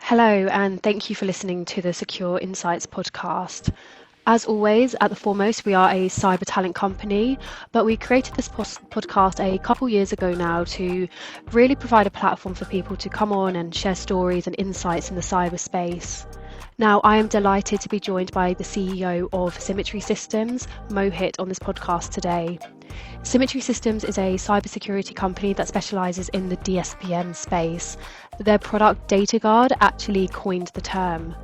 Hello, and thank you for listening to the Secure Insights podcast. As always, at the foremost, we are a cyber talent company, but we created this podcast a couple years ago now to really provide a platform for people to come on and share stories and insights in the cyberspace. Now, I am delighted to be joined by the CEO of Symmetry Systems, Mohit, on this podcast today. Symmetry Systems is a cybersecurity company that specialises in the DSPM space. Their product DataGuard actually coined the term.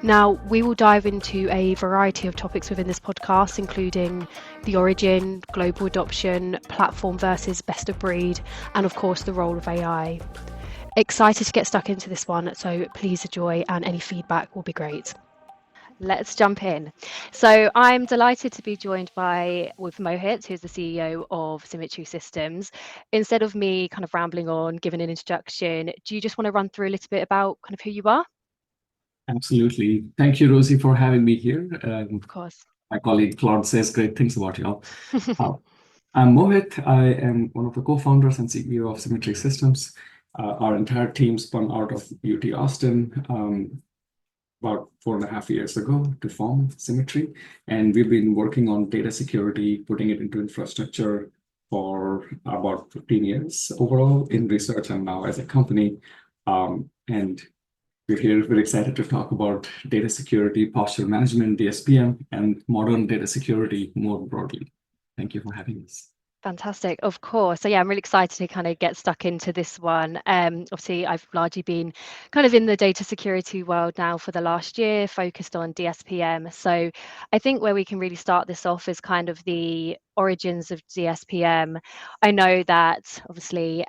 Now, we will dive into a variety of topics within this podcast, including the origin, global adoption, platform versus best of breed, and of course, the role of AI. Excited to get stuck into this one, so please enjoy, and any feedback will be great. Let's jump in. So I'm delighted to be joined with Mohit, who's the CEO of Symmetry Systems. Instead of me kind of rambling on, giving an introduction, do you just want to run through a little bit about kind of who you are? Absolutely. Thank you, Rosie, for having me here. Of course. My colleague Claude says great things about you all. I'm Mohit. I am one of the co-founders and CEO of Symmetry Systems. Our entire team spun out of UT Austin about 4.5 years ago to form Symmetry. And we've been working on data security, putting it into infrastructure for about 15 years overall in research and now as a company. And we're here. We're excited to talk about data security, posture management, DSPM, and modern data security more broadly. Thank you for having us. Fantastic, of course. So yeah, I'm really excited to kind of get stuck into this one. Obviously, I've largely been kind of in the data security world now for the last year, focused on DSPM. So I think where we can really start this off is kind of the origins of DSPM. I know that obviously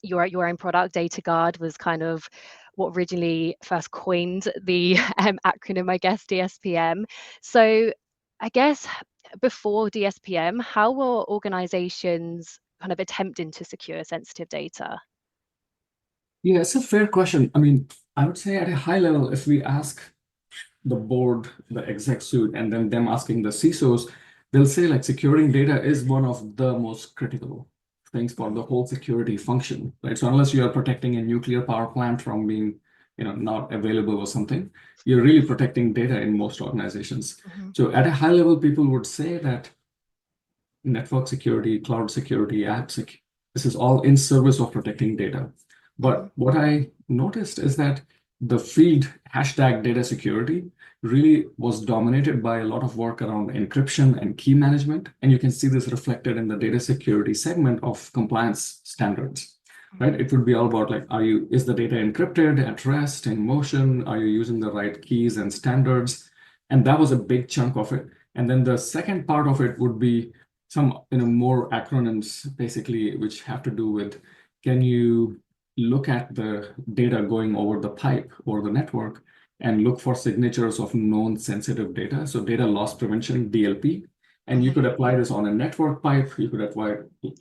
your own product, DataGuard, was kind of what originally first coined the acronym, I guess, DSPM. So I guess before DSPM, how were organizations kind of attempting to secure sensitive data? Yeah, it's a fair question. I mean, I would say at a high level, if we ask the board, the exec suite, and then them asking the CISOs, they'll say like securing data is one of the most critical things for the whole security function, right? So unless you are protecting a nuclear power plant from being, not available or something, you're really protecting data in most organizations. So at a high level, people would say that network security, cloud security, this is all in service of protecting data. But what I noticed is that the field #data security really was dominated by a lot of work around encryption and key management. And you can see this reflected in the data security segment of compliance standards, right? It would be all about like, is the data encrypted at rest, in motion? Are you using the right keys and standards? And that was a big chunk of it. And then the second part of it would be some more acronyms, basically, which have to do with, can you look at the data going over the pipe or the network and look for signatures of known sensitive data. So data loss prevention, DLP. And you could apply this on a network pipe. You could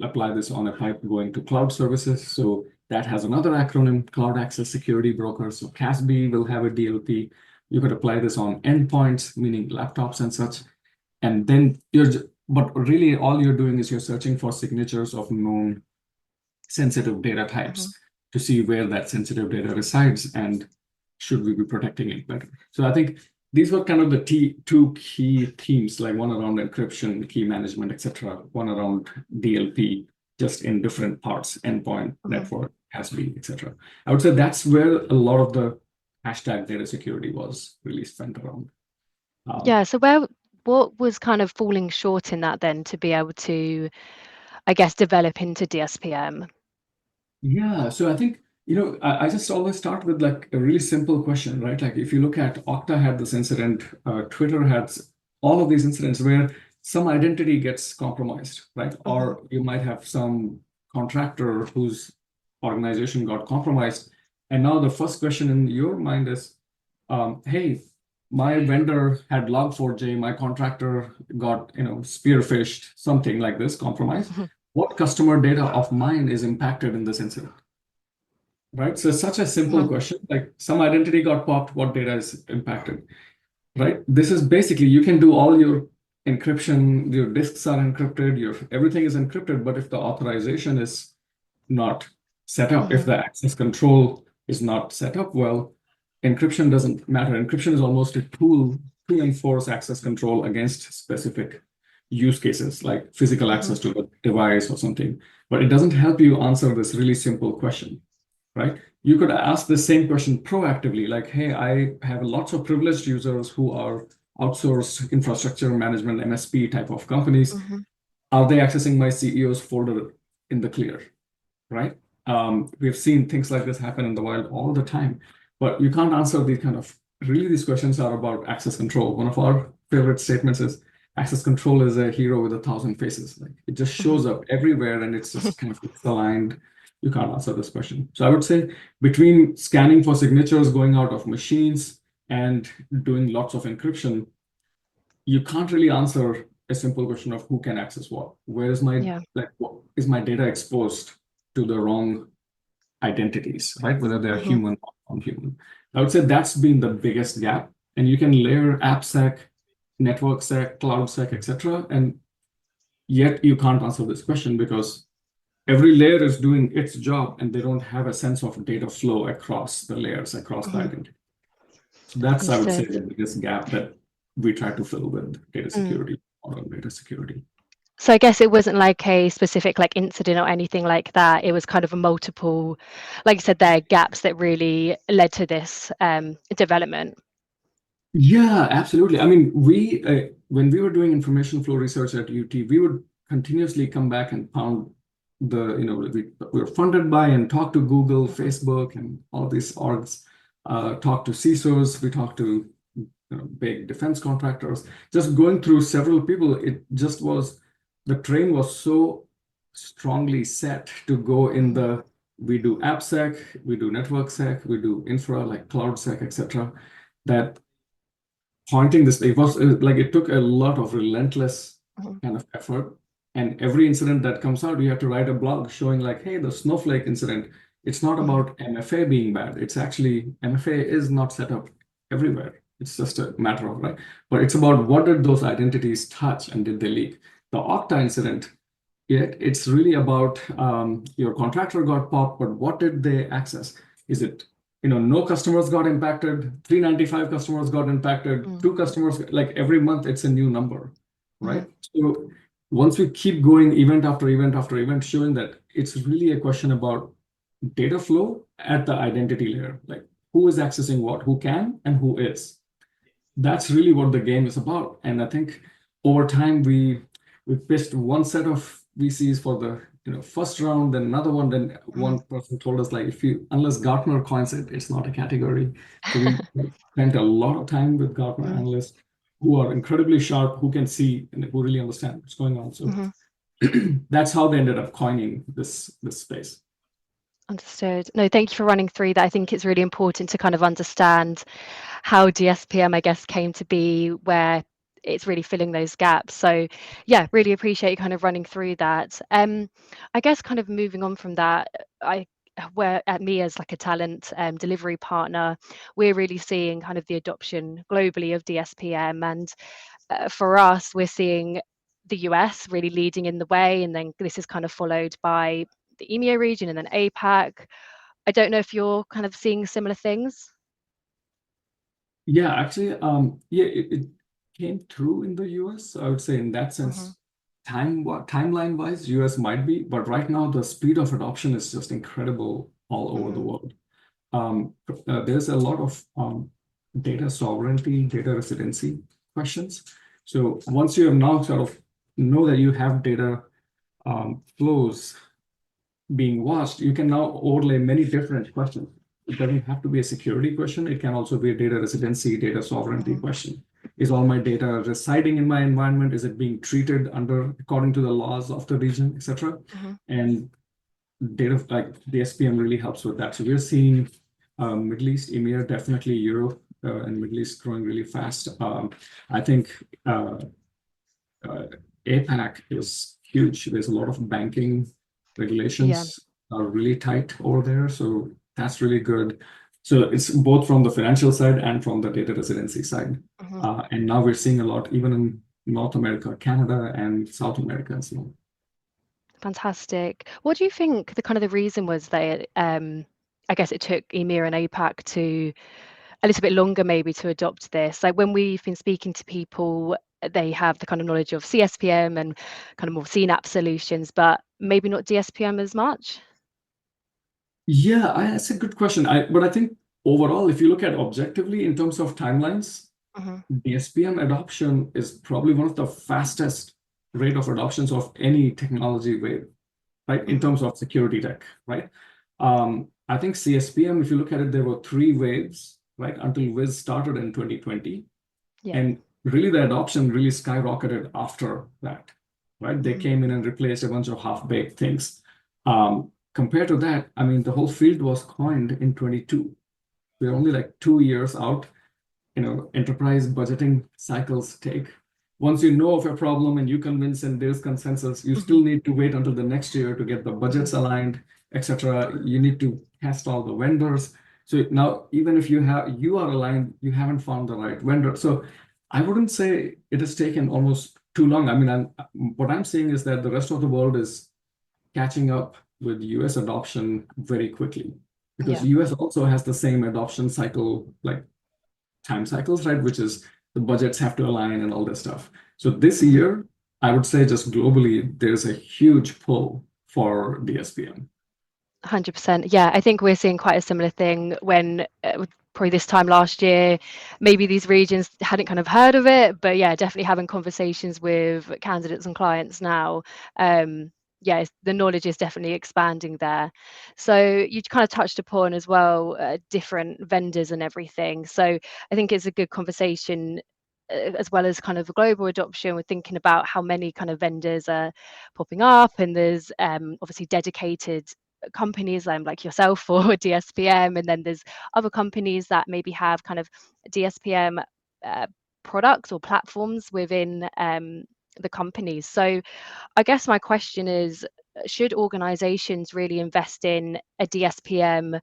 apply this on a pipe going to cloud services. So that has another acronym, Cloud Access Security Broker. So CASB will have a DLP. You could apply this on endpoints, meaning laptops and such. And then but really all you're doing is you're searching for signatures of known sensitive data types to see where that sensitive data resides and should we be protecting it better. So I think these were kind of the two key themes, like one around encryption, key management, etc., one around DLP, just in different parts, endpoint, network, CASB, etc. I would say that's where a lot of the #data security was really spent around. Yeah, so what was kind of falling short in that then to be able to, I guess, develop into DSPM? Yeah, so I think, I just always start with like a really simple question, right? Like if you look at Okta had this incident, Twitter had all of these incidents where some identity gets compromised, right? Or you might have some contractor whose organization got compromised. And now the first question in your mind is, hey, my vendor had log4j, my contractor got, spearphished, something like this, compromised. What customer data of mine is impacted in this incident? Right? So it's such a simple question, like some identity got popped, what data is impacted, right? This is basically, you can do all your encryption, your disks are encrypted, everything is encrypted, but if the authorization is not set up, if the access control is not set up well, encryption doesn't matter. Encryption is almost a tool to enforce access control against specific use cases, like physical access to a device or something. But it doesn't help you answer this really simple question, right? You could ask the same question proactively, like, hey, I have lots of privileged users who are outsourced infrastructure management, MSP type of companies. Are they accessing my CEO's folder in the clear, right? We've seen things like this happen in the wild all the time, but you can't answer these kind of, really these questions are about access control. One of our favorite statements is access control is a hero with 1,000 faces. Like it just shows up everywhere and it's just kind of aligned. You can't answer this question. So I would say between scanning for signatures going out of machines and doing lots of encryption, you can't really answer a simple question of who can access what. Where is my, like, what is my data exposed to the wrong identities, right? Whether they're human or non-human. I would say that's been the biggest gap. And you can layer AppSec, NetworkSec, CloudSec, etc. And yet you can't answer this question because every layer is doing its job and they don't have a sense of data flow across the layers, across the identity. So that's, I would say, the biggest gap that we try to fill with data security, modern data security. So I guess it wasn't like a specific like incident or anything like that. It was kind of a multiple, like you said, there gaps that really led to this development. Yeah, absolutely. I mean, we when we were doing information flow research at UT, we would continuously come back and pound the, we were funded by and talk to Google, Facebook, and all these orgs, talk to CISOs, we talked to big defense contractors. Just going through several people, it just was, the train was so strongly set to go in the, we do AppSec, we do NetworkSec, we do infra like CloudSec, etc. That pointing this, it was like it took a lot of relentless kind of effort. And every incident that comes out, you have to write a blog showing like, hey, the Snowflake incident, it's not about MFA being bad. It's actually, MFA is not set up everywhere. It's just a matter of, right? But it's about what did those identities touch and did they leak? The Okta incident, it's really about your contractor got popped, but what did they access? Is it, no customers got impacted, 395 customers got impacted, 2 customers, like every month it's a new number, right? So once we keep going event after event after event, showing that it's really a question about data flow at the identity layer, like who is accessing what, who can, and who is. That's really what the game is about. And I think over time we pitched one set of VCs for the first round, then another one, then one person told us like unless Gartner coins it, it's not a category. So we spent a lot of time with Gartner analysts who are incredibly sharp, who can see and who really understand what's going on. So that's how they ended up coining this space. Understood. No, thank you for running through that. I think it's really important to kind of understand how DSPM, I guess, came to be where it's really filling those gaps. So yeah, really appreciate you kind of running through that. I guess kind of moving on from that, where at me as like a talent delivery partner, we're really seeing kind of the adoption globally of DSPM. And for us, we're seeing the US really leading in the way. And then this is kind of followed by the EMEA region and then APAC. I don't know if you're kind of seeing similar things. Yeah, actually, it came through in the US. I would say in that sense, timeline wise, US might be, but right now the speed of adoption is just incredible all over the world. There's a lot of data sovereignty, data residency questions. So once you have now sort of know that you have data flows being watched, you can now overlay many different questions. It doesn't have to be a security question. It can also be a data residency, data sovereignty question. Is all my data residing in my environment? Is it being treated according to the laws of the region, etc.? And data like the SPM really helps with that. So we're seeing Middle East, EMEA, definitely Europe and Middle East growing really fast. I think APAC is huge. There's a lot of banking regulations are really tight over there. So that's really good. So it's both from the financial side and from the data residency side. And now we're seeing a lot, even in North America, Canada, and South America as well. Fantastic. What do you think the kind of the reason was that I guess it took EMEA and APAC to a little bit longer maybe to adopt this. Like when we've been speaking to people, they have the kind of knowledge of CSPM and kind of more CNAP solutions, but maybe not DSPM as much. Yeah, that's a good question. But I think overall, if you look at objectively in terms of timelines, Hmm. DSPM adoption is probably one of the fastest rate of adoptions of any technology wave, right? In Hmm. terms of security tech, right? I think CSPM, if you look at it, there were three waves, right? Until Wiz started in 2020. Yeah. And really the adoption really skyrocketed after that, right? They Hmm. came in and replaced a bunch of half-baked things. Compared to that, I mean, the whole field was coined in 22. We're only like 2 years out. Enterprise budgeting cycles take. Once you know of a problem and you convince and there's consensus, you Hmm. still need to wait until the next year to get the Hmm. budgets aligned, etc. You need to test all the vendors. So now, even if you are aligned, you haven't found the right vendor. So I wouldn't say it has taken almost too long. I mean, what I'm saying is that the rest of the world is catching up with US adoption very quickly because Yeah. US also has the same adoption cycle, like time cycles, right? Which is the budgets have to align and all this stuff. So this Hmm. year, I would say just globally, there's a huge pull for DSPM. 100%. Yeah, I think we're seeing quite a similar thing when probably this time last year, maybe these regions hadn't kind of heard of it, but yeah, definitely having conversations with candidates and clients now. Yeah, the knowledge is definitely expanding there. So you kind of touched upon as well different vendors and everything. So I think it's a good conversation as well as kind of a global adoption. We're thinking about how many kind of vendors are popping up, and there's obviously dedicated companies like yourself for DSPM, and then there's other companies that maybe have kind of DSPM uh, products or platforms within the companies. So I guess my question is, should organizations really invest in a DSPM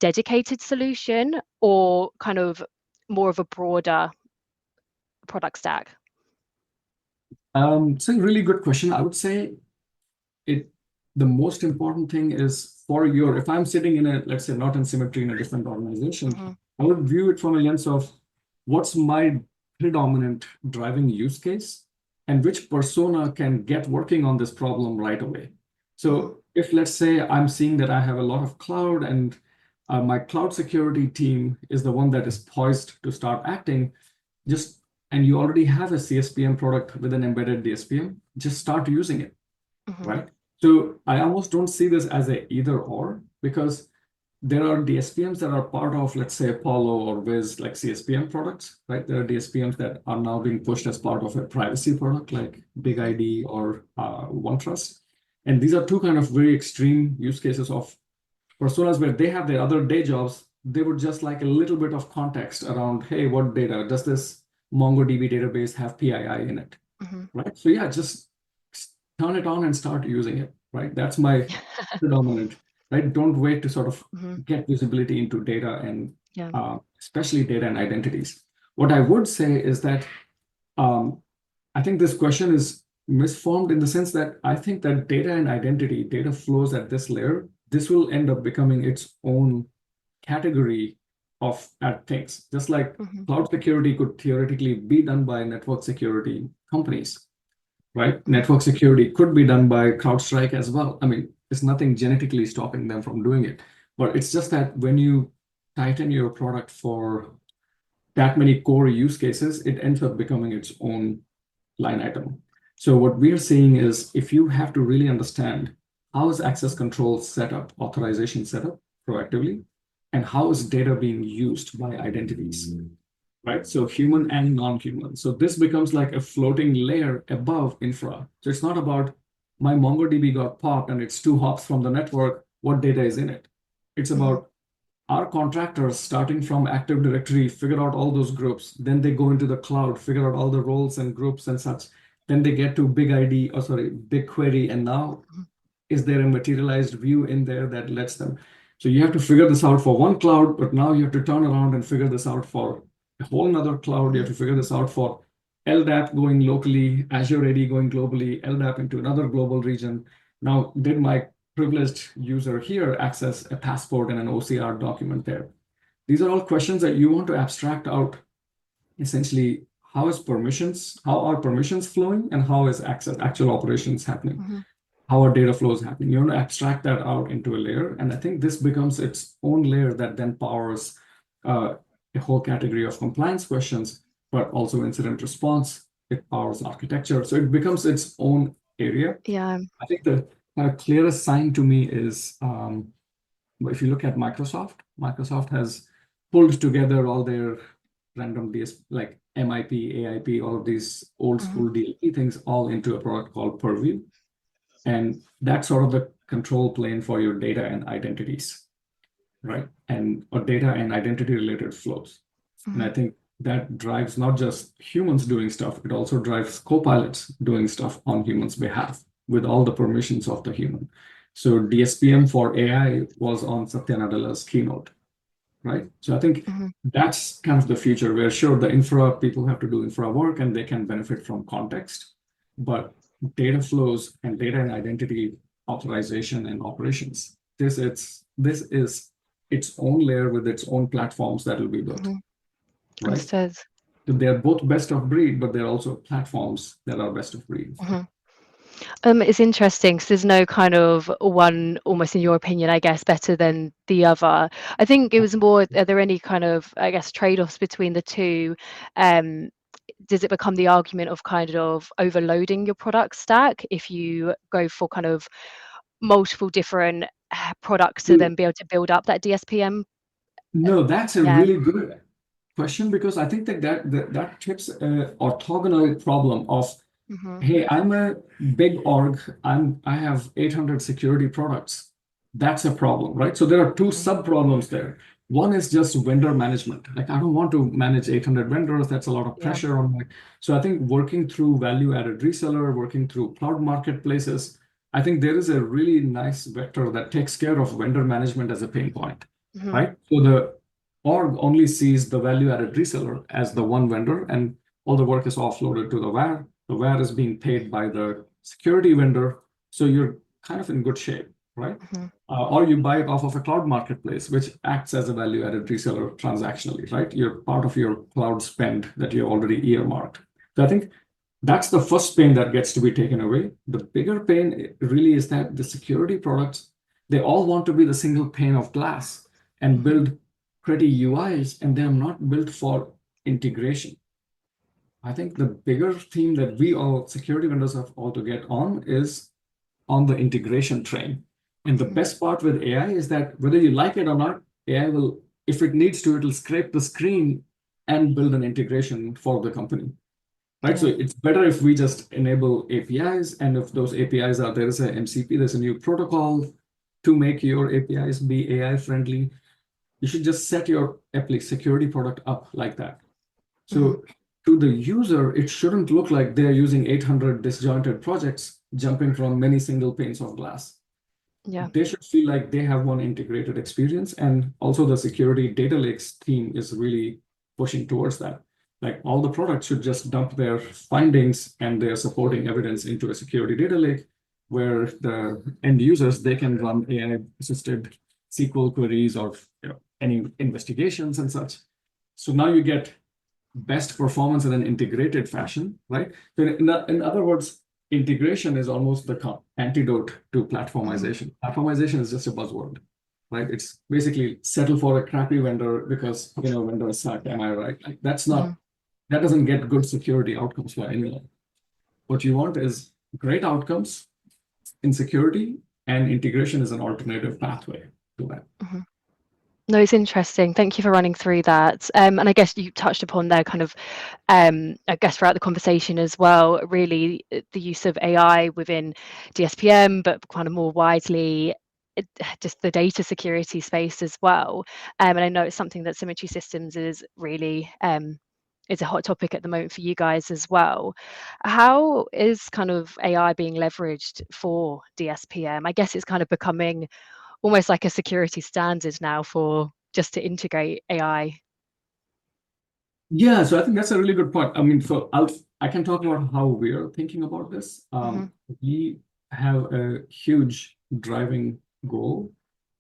dedicated solution or kind of more of a broader product stack? It's a really good question. I would say it the most important thing is if I'm sitting in let's say not in Symmetry in a different organization, Hmm. I would view it from a lens of what's my predominant driving use case and which persona can get working on this problem right away. Hmm. So if let's say I'm seeing that I have a lot of cloud and my cloud security team is the one that is poised to start acting, and you already have a CSPM product with an embedded DSPM, just start using it, Hmm. right? So I almost don't see this as a either or because there are DSPMs that are part of, let's say, Apollo or Wiz, like CSPM products, right? There are DSPMs that are now being pushed as part of a privacy product like Big Hmm. ID or OneTrust. And these are two kind of very extreme use cases of personas where they have their other day jobs. They would just like a little bit of context around, hey, what data? Does this MongoDB database have PII in it? Hmm. Right? So yeah, just turn it on and start using it, right? That's my predominant, right? Don't wait to sort of Hmm. get visibility into data and Yeah. especially data and identities. What I would say is that I think this question is misformed in the sense that I think that data and identity, data flows at this layer, this will end up becoming its own category of things. Just like Hmm. cloud security could theoretically be done by network security companies, right? Hmm. Network security could be done by CrowdStrike as well. I mean, there's nothing genetically stopping them from doing it. But it's just that when you tighten your product for that many core use cases, it ends up becoming its own line item. So what we're seeing is if you have to really understand how is access control set up, authorization set up proactively, and how is data being used by identities, right? So human and non-human. So this becomes like a floating layer above infra. So it's not about my MongoDB got popped and it's 2 hops from the network. What data is in it? It's Hmm. about our contractors starting from Active Directory, figure out all those groups. Then they go into the cloud, figure out all the roles and groups and such. Then they get to BigQuery, and now is there a materialized view in there that lets them? So you have to figure this out for one cloud, but now you have to turn around and figure this out for a whole nother cloud. You have Hmm. to figure this out for LDAP going locally, Azure AD going globally, LDAP into another global region. Now, did my privileged user here access a passport and an OCR document there? These are all questions that you want to abstract out. Essentially, how are permissions flowing, and how is actual operations happening? Hmm. How are data flows happening? You want to abstract that out into a layer. And I think this becomes its own layer that then powers a whole category of compliance questions, but also incident response. It powers architecture. So it becomes its own area. Yeah. I think the clearest sign to me is if you look at Microsoft has pulled together all their random DS like MIP, AIP, all of these old Hmm. school DLP things all into a product called Purview. And that's sort of the control plane for your data and identities, right? Or data and identity related flows. And Hmm. I think that drives not just humans doing stuff, it also drives co-pilots doing stuff on humans' behalf with all the permissions of the human. So DSPM for AI was on Satya Nadella's keynote, right? So I think Hmm. that's kind of the future where sure the infra people have to do infra work and they can benefit from context, but data flows and data and identity authorization and operations, this is its own layer with its own platforms that will be built, Hmm. right? Understood. So they're both best of breed, but they're also platforms that are best of breed. Hmm. It's interesting because there's no kind of one, almost in your opinion, I guess, better than the other. I think it was more, are there any kind of, I guess, trade-offs between the two? Um, does it become the argument of kind of overloading your product stack if you go for kind of multiple different products to then be able to build up that DSPM? No, that's a Yeah. really good question because I think that tips a orthogonal problem of, Hmm. hey, I'm a big org. I have 800 security products. That's a problem, right? So there are two Hmm. sub problems there. One is just vendor management. Like I don't want to manage 800 vendors. That's a lot of Yeah. pressure on my. So I think working through value-added reseller, working through cloud marketplaces, I think there is a really nice vector that takes care of vendor management as a pain point, Hmm. right? So the org only sees the value-added reseller as the one vendor, and all the work is offloaded to the WAR. The WAR is being paid by the security vendor, so you're kind of in good shape, right? Hmm. Or you buy it off of a cloud marketplace, which acts as a value-added reseller transactionally, right? You're part of your cloud spend that you already earmarked. So I think that's the first pain that gets to be taken away. The bigger pain really is that the security products, they all want to be the single pane of glass and Hmm. build pretty UIs, and they're not built for integration. I think the bigger theme that we all security vendors have all to get on is on the integration train. And the Hmm. best part with AI is that whether you like it or not, AI will, if it needs to, it'll scrape the screen and build an integration for the company. Right. So Yeah. it's better if we just enable APIs. And if those APIs are, there is a MCP, there's a new protocol to make your APIs be AI friendly. You should just set your security product up like that. Hmm. So to the user, it shouldn't look like they're using 800 disjointed projects jumping from many single panes of glass. Yeah. They should feel like they have one integrated experience. And also the security data lakes team is really pushing towards that. Like all the products should just dump their findings and their supporting evidence into a security data lake where the end users, they can run AI assisted SQL queries or any investigations and such. So now you get best performance in an integrated fashion, right? So in other words, integration is almost the antidote to Hmm. platformization. Platformization is just a buzzword, right? It's basically settle for a crappy vendor because vendors suck. Am I right? Like Hmm. that doesn't get good security outcomes for anyone. What you want is great outcomes in security, and integration is an alternative pathway to that. Hmm. No, it's interesting. Thank you for running through that. And I guess you touched upon there kind of, I guess throughout the conversation as well, really the use of AI within DSPM, but kind of more widely, just the data security space as well. And I know it's something that Symmetry Systems is really is a hot topic at the moment for you guys as well. How is kind of AI being leveraged for DSPM? I guess it's kind of becoming almost like a security standard now for just to integrate AI. Yeah, so I think that's a really good point. I mean, I can talk about how we're thinking about this. Hmm. We have a huge driving goal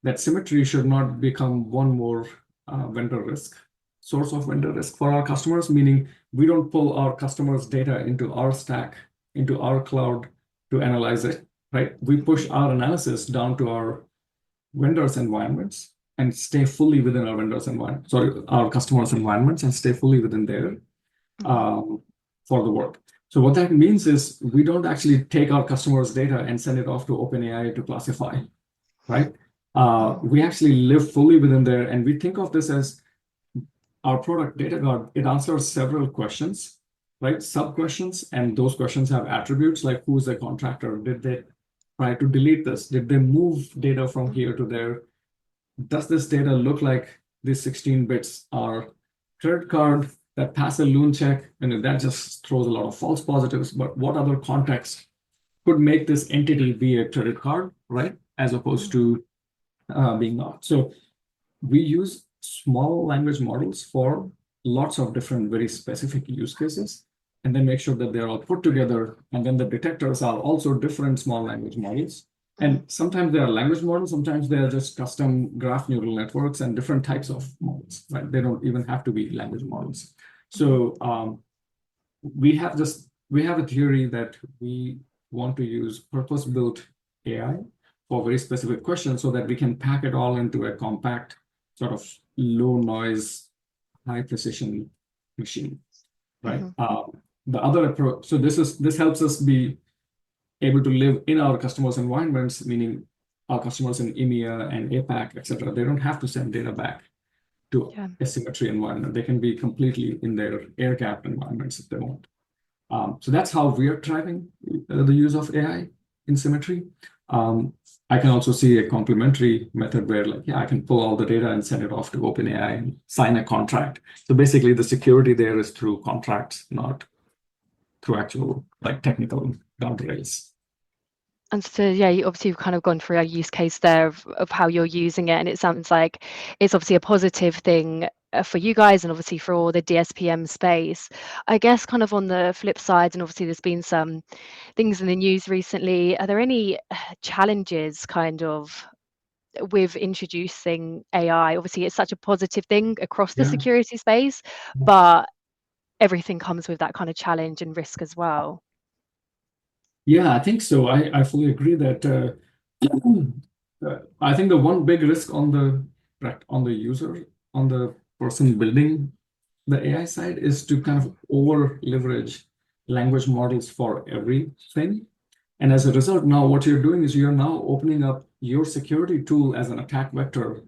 that symmetry should not become one more vendor risk, source of vendor risk for our customers, meaning we don't pull our customers' data into our stack, into our cloud to analyze it, right? We push our analysis down to our vendors' environments and stay fully within our our customers' environments and stay fully within there for the work. So what that means is we don't actually take our customers' data and send it off to OpenAI to classify, right? We actually live fully within there, and we think of this as our product data guard. It answers several questions, right? Sub-questions, and those questions have attributes like who's the contractor? Did they try to delete this? Did they move data from here to there? Does this data look like these 16 bits are credit card that pass a loan check? And that just throws a lot of false positives, but what other context could make this entity be a credit card, right? As opposed to being not. So we use small language models for lots of different very specific use cases, and then make sure that they're all put together. And then the detectors are also different small language models. And sometimes they are language models, sometimes they are just custom graph neural networks and different types of models, right? They don't even have to be language models. So we have a theory that we want to use purpose-built AI for very specific questions so that we can pack it all into a compact, sort of low noise, high precision machine, right? The other approach, so this helps us be able to live in our customers' environments, meaning our customers in EMEA and APAC, et cetera. They don't have to send data back to a Symmetry environment. They can be completely in their air-gapped environments if they want. So that's how we are driving the use of AI in Symmetry. I can also see a complementary method where, like, I can pull all the data and send it off to OpenAI and sign a contract. So basically, the security there is through contracts, not through actual like technical guardrails. And so, yeah, you've kind of gone through a use case there of how you're using it, and it sounds like it's obviously a positive thing for you guys and obviously for all the DSPM space. I guess kind of on the flip side, and obviously there's been some things in the news recently, are there any challenges kind of with introducing AI? Obviously, it's such a positive thing across the security space, but everything comes with that kind of challenge and risk as well. Yeah, I think so. I fully agree that I think the one big risk on the user, on the person building the AI side, is to kind of over leverage language models for everything. And as a result, now what you're doing is you're now opening up your security tool as an attack vector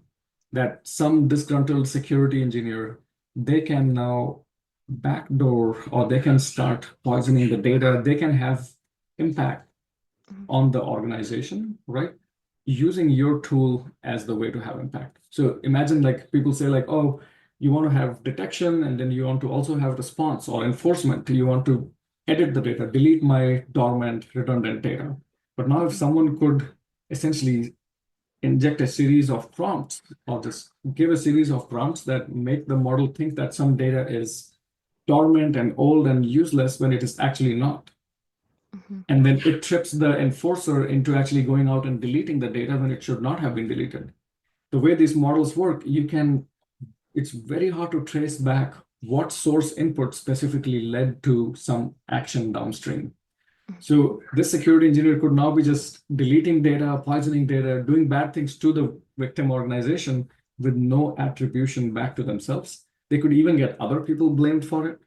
that some disgruntled security engineer, they can now backdoor, or they can start poisoning the data. They can have impact on the organization, right? Using your tool as the way to have impact. So imagine, like, people say, like, oh, you want to have detection, and then you want to also have response or enforcement. You want to edit the data, delete my dormant, redundant data. But now if someone could essentially inject a series of prompts, or just give a series of prompts that make the model think that some data is dormant and old and useless when it is actually not. And then it trips the enforcer into actually going out and deleting the data when it should not have been deleted. The way these models work, it's very hard to trace back what source input specifically led to some action downstream. So this security engineer could now be just deleting data, poisoning data, doing bad things to the victim organization with no attribution back to themselves. They could even get other people blamed for it,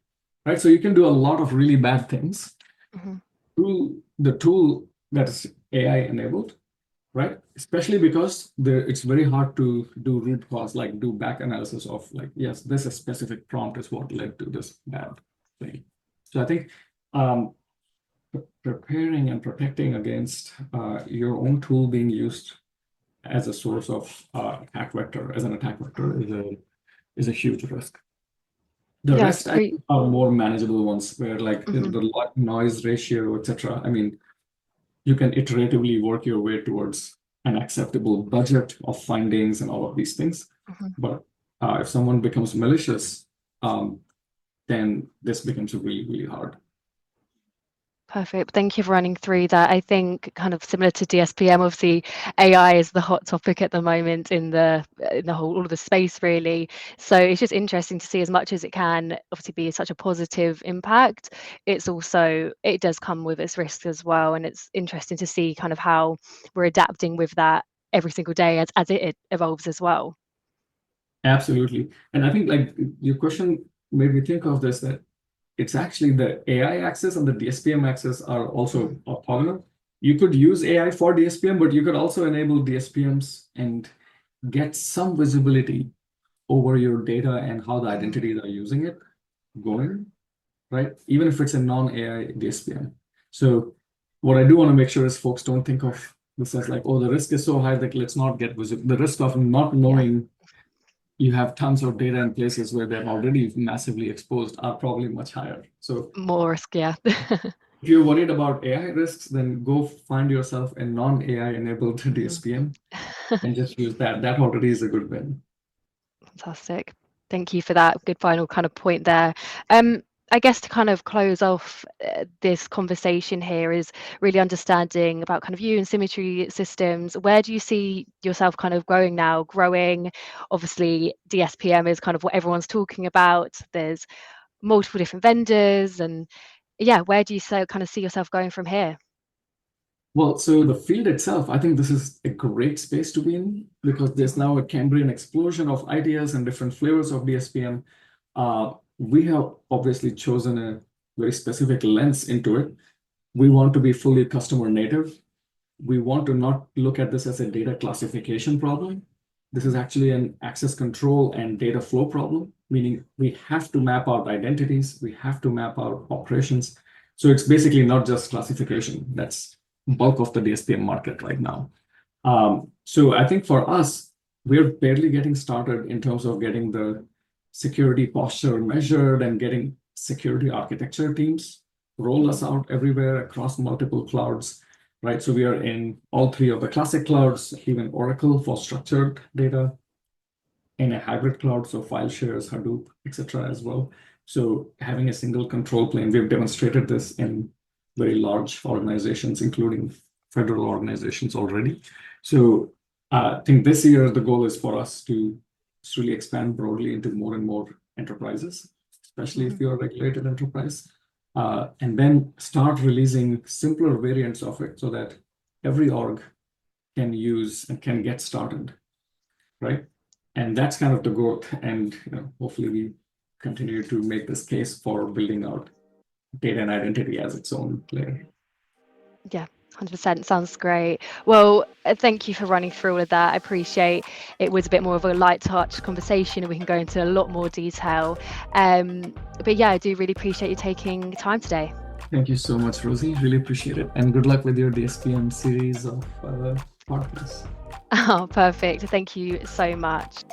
right? So you can do a lot of really bad things through the tool that is AI enabled, right? Especially because it's very hard to do root cause, like do back analysis of, like, yes, this specific prompt is what led to this bad thing. So I think preparing and protecting against your own tool being used as a source of attack vector, as an attack vector, is a huge risk. The rest I think are more manageable ones, where, like, the noise ratio, etc. I mean, you can iteratively work your way towards an acceptable budget of findings and all of these things. But if someone becomes malicious, then this becomes really, really hard. Perfect. Thank you for running through that. I think kind of similar to DSPM, obviously AI is the hot topic at the moment in the whole all of the space really. So it's just interesting to see, as much as it can obviously be such a positive impact, it does come with its risks as well. And it's interesting to see kind of how we're adapting with that every single day as it evolves as well. Absolutely. And I think like your question made me think of this, that it's actually the AI access and the DSPM access are also orthogonal. You could use AI for DSPM, but you could also enable DSPMs and get some visibility over your data and how the identities are using it going, right? Even if it's a non-AI DSPM. So what I do want to make sure is folks don't think of this as like, oh, the risk is so high that let's not get visible. The risk of not knowing you have tons of data in places where they're already massively exposed are probably much higher. So More risk, yeah. if you're worried about AI risks, then go find yourself a non-AI enabled DSPM and just use that. That already is a good win. Fantastic. Thank you for that good final kind of point there. I guess to kind of close off this conversation here is really understanding about kind of you and Symmetry Systems. Where do you see yourself kind of growing? Obviously, DSPM is kind of what everyone's talking about. There's multiple different vendors, and yeah, where do you kind of see yourself going from here? Well, so the field itself, I think this is a great space to be in because there's now a Cambrian explosion of ideas and different flavors of DSPM. We have obviously chosen a very specific lens into it. We want to be fully customer native. We want to not look at this as a data classification problem. This is actually an access control and data flow problem, meaning we have to map out identities, we have to map out operations. So it's basically not just classification. That's bulk of the DSPM market right now. So I think for us, we're barely getting started in terms of getting the security posture measured and getting security architecture teams roll us out everywhere across multiple clouds, right? So we are in all three of the classic clouds, even Oracle for structured data, in a hybrid cloud, so file shares, Hadoop, etc. as well. So having a single control plane, we've demonstrated this in very large organizations, including federal organizations already. So I think this year, the goal is for us to really expand broadly into more and more enterprises, especially if you're a regulated enterprise, and then start releasing simpler variants of it so that every org can use and can get started, right? And that's kind of the growth. And hopefully we continue to make this case for building out data and identity as its own layer. Yeah, 100%. Sounds great. Well, thank you for running through all of that. I appreciate it was a bit more of a light touch conversation and we can go into a lot more detail. But yeah, I do really appreciate you taking time today. Thank you so much, Rosie. Really appreciate it. And good luck with your DSPM series of podcasts. Oh, perfect. Thank you so much.